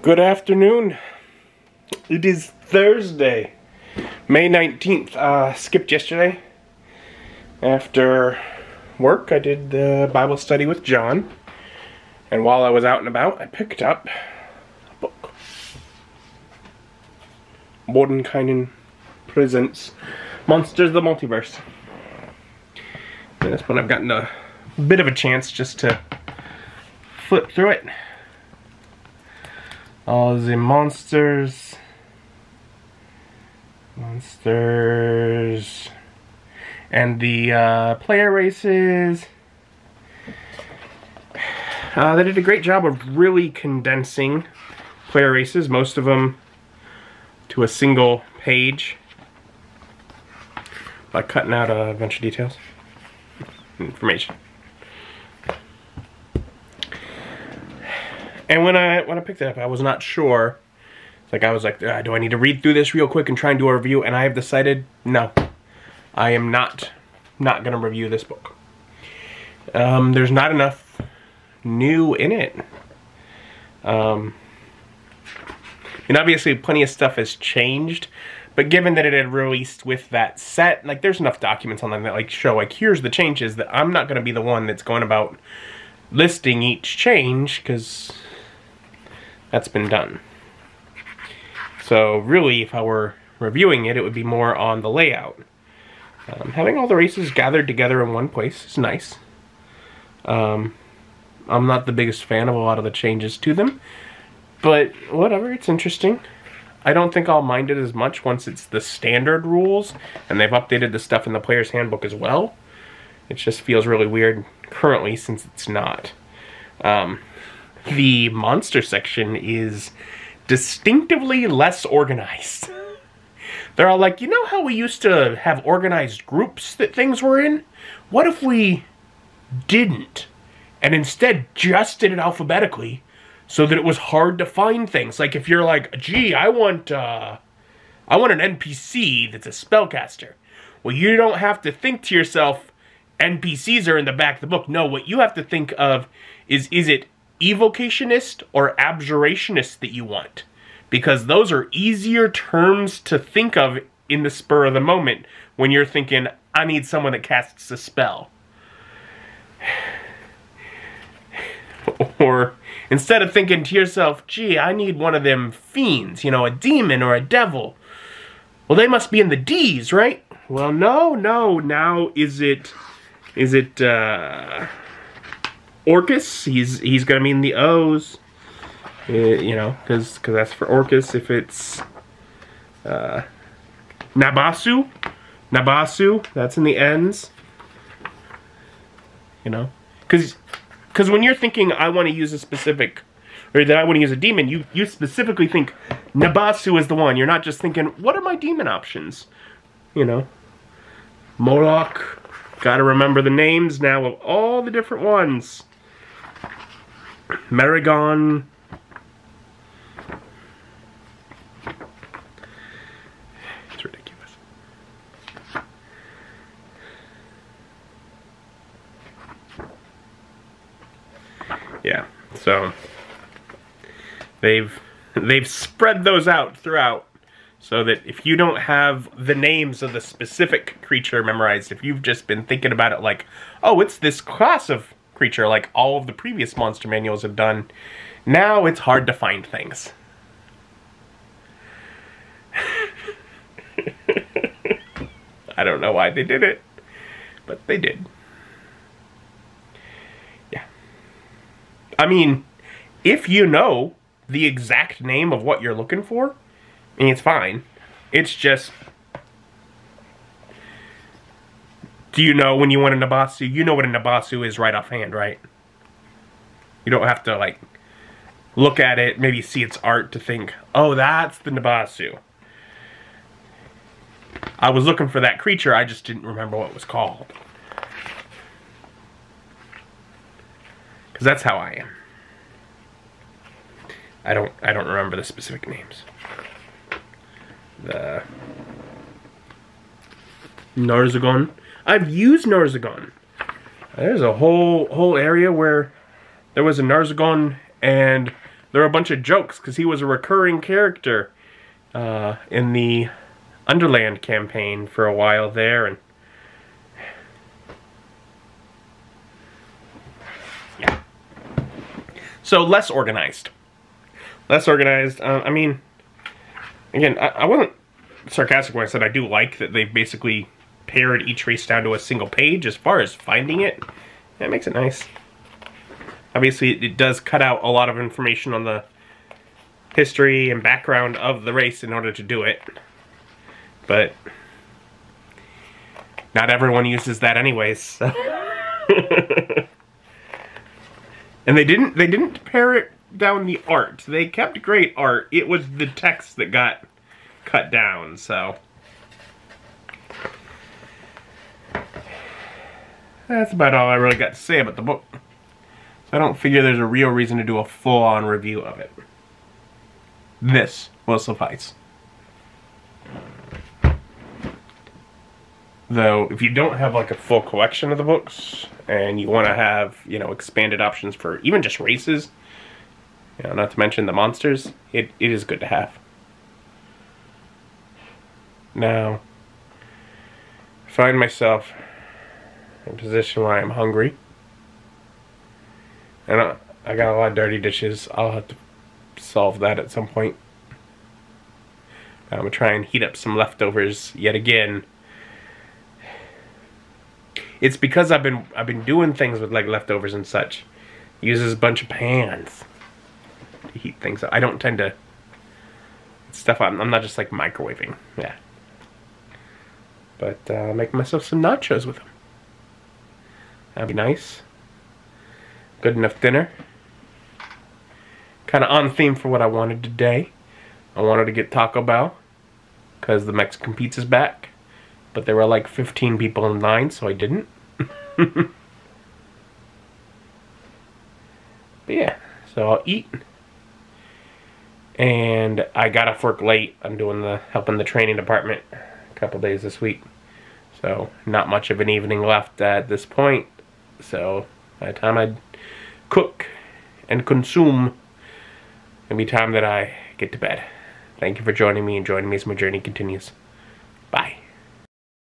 Good afternoon. It is Thursday, May 19th. Skipped yesterday. After work, I did the Bible study with John. And while I was out and about, I picked up a book. Mordenkainen presents Monsters, the Multiverse. And this one I've gotten a bit of a chance just to flip through it. All the monsters, and the player races. They did a great job of really condensing player races, most of them to a single page, by cutting out a bunch of details, information. And when I picked it up, I was not sure. I was like, do I need to read through this real quick and try and do a review? And I have decided, no, I am not going to review this book. There's not enough new in it. And obviously, plenty of stuff has changed. But given that it had released with that set, there's enough documents on them that show here's the changes, that I'm not going to be the one that's going about listing each change, because that's been done. So really, if I were reviewing it, it would be more on the layout. Having all the races gathered together in one place is nice. I'm not the biggest fan of a lot of the changes to them, but whatever, it's interesting. I don't think I'll mind it as much once it's the standard rules, and they've updated the stuff in the player's handbook as well. It just feels really weird currently since it's not. The monster section is distinctively less organized. They're all like, you know how we used to have organized groups that things were in? What if we didn't, and instead just did it alphabetically so that it was hard to find things? Like if you're like, gee, I want an NPC that's a spellcaster. Well, you don't have to think to yourself, NPCs are in the back of the book. No, what you have to think of is it evocationist or abjurationist that you want? Because those are easier terms to think of in the spur of the moment when you're thinking, I need someone that casts a spell. Or instead of thinking to yourself, gee, I need one of them fiends, a demon or a devil. Well, they must be in the D's, right? Well, no, now is it Orcus? He's gonna mean the O's, because that's for Orcus. If it's Nabasu, that's in the N's. Because when you're thinking I want to use a specific, or that I want to use a demon, you specifically think Nabasu is the one. You're not just thinking, what are my demon options? Moloch. Gotta remember the names now of all the different ones. Maragon. It's ridiculous. Yeah, so they've spread those out throughout, so that if you don't have the names of the specific creature memorized, if you've just been thinking about it like, oh, it's this class of creature like all of the previous monster manuals have done, now it's hard to find things. I don't know why they did it, but they did. Yeah. I mean, if you know the exact name of what you're looking for, it's fine. It's just, do you know when you want a Nabasu? You know what a Nabasu is right offhand, right? You don't have to, look at it, maybe see its art to think, oh, that's the Nabasu. I was looking for that creature, I just didn't remember what it was called. Because that's how I am. I don't remember the specific names. The Narzagon. I've used Narzagon. There's a whole area where there was a Narzagon and there were a bunch of jokes because he was a recurring character in the Underland campaign for a while there, and yeah. So less organized. Less organized. I mean, again, I wasn't sarcastic when I said I do like that they basically pared each race down to a single page as far as finding it. That makes it nice. Obviously, it does cut out a lot of information on the history and background of the race in order to do it. But not everyone uses that anyways. So. And they didn't pare it down the art. They kept great art. It was the text that got cut down, so. That's about all I really got to say about the book. I don't figure there's a real reason to do a full-on review of it. This will suffice. Though, if you don't have like a full collection of the books, and you want to have, you know, expanded options for even just races, you know, not to mention the monsters, it is good to have. Now, I find myself in a position where I'm hungry. And I got a lot of dirty dishes. I'll have to solve that at some point. I'm gonna try and heat up some leftovers yet again. It's because I've been doing things with like leftovers and such. Uses a bunch of pans to heat things up. I don't tend to stuff. I'm not just like microwaving. Yeah. But make myself some nachos with them. That'd be nice. Good enough dinner. Kind of on theme for what I wanted today. I wanted to get Taco Bell because the Mexican pizza's back. But there were like 15 people in line, so I didn't. But yeah, so I'll eat. And I got off work late. I'm doing helping the training department a couple days this week. So not much of an evening left at this point. So by the time I cook and consume, it'll be time that I get to bed. Thank you for joining me, and joining me as my journey continues.